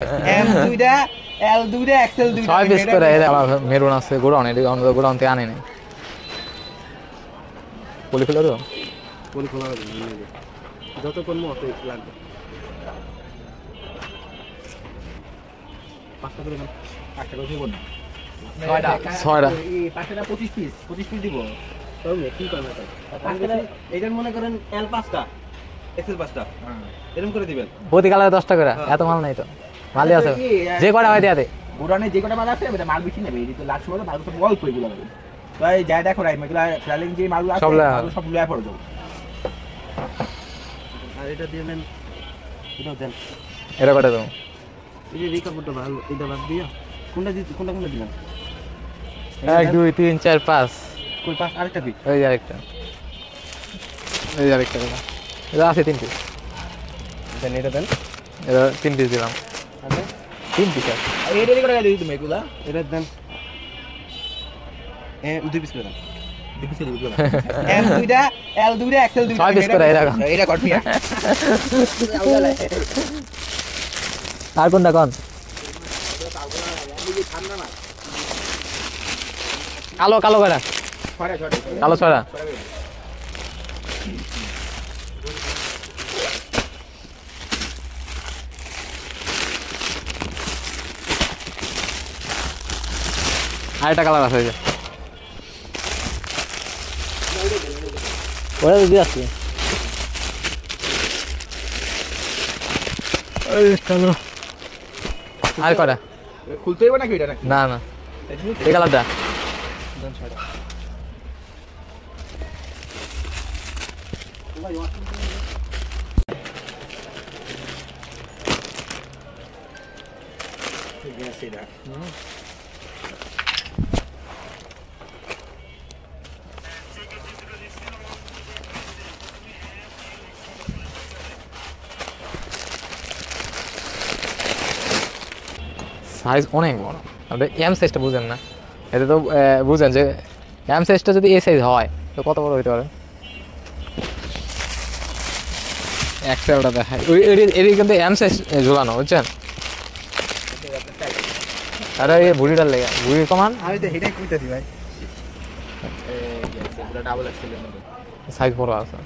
M দুইটা এল দুইটা Excel দুইটা 6 পিস করে এই আমার মেরুন আছে গোডাউন এর গোডাউন থেকে আনে নাই পলি ফেলা দাও পলি খোলা হবে যত কোন মত লাগবে পাঁচটা করে নাও পাঁচটা করে দিব না ছয়টা এই পাঁচটা 25 পিস দিব তবে কি করবে পাঁচটা এইটার মনে করেন এল পাঁচটা এক্সেল পাঁচটা এরকম করে দিবেন প্রতি কালারে 10 টাকা করে এত মাল নাই তো মালই আছে যে কয়টা হয় দেয়াতে গোডাউনে যে কটা মাল আছে এটা মাল বেশি নেবে এই তো লাস্ট সময় মাল তো অল্প এগুলো হবে তাই যাই দেখো রাই মেগুলা ফ্লালিং যে মালগুলো আছে সব লয়া পড়ে যাবে আর এটা দিবেন এটা দেন এটা কয়টা দাও এই যে রিকাপটা ভালো এটা বাদ দিয়া কোনটা দিবেন 1 2 3 4 5 কই পাঁচ আরেকটা দিই এই আরেকটা এটা আছে 3 পিস দেন এটা দেন এটা 3 পিস দিলাম আচ্ছা 3 পিস আর এটা করে দিই তুমি এগুলা এটা দেন 2 পিস করে দেন 2 পিস দিই এম দুইটা এল দুইটা এক্সেল দুইটা 6 পিস করে এটা কট মিয়া আর কোনটা কোন কালো কালো কয়টা কালো ছয়টা আরেকটা কালার আছে যে ওরা দিয়ে আসছে কালো আর কয়টা খুলতে হবে নাকি এটা নাকি না না এই কালারটা দেন ছয়টা সাইজ অনেক বড় আপনি এম সাইজটা বুঝেন না এতে তো বুঝেন যে এম সাইজটা যদি এই সাইজ হয় তো কত বড় হতে পারে এক্সেলটা দেখায় ওই এদিকে কিন্তু এম সাইজ ঝুলানো বুঝছেন আরে এই বুড়িটার লেগে বুড়ি কমান আমি তো হেডাই কইতাছি ভাই এই ডাবল এক্সেল সাইজ বড় আছে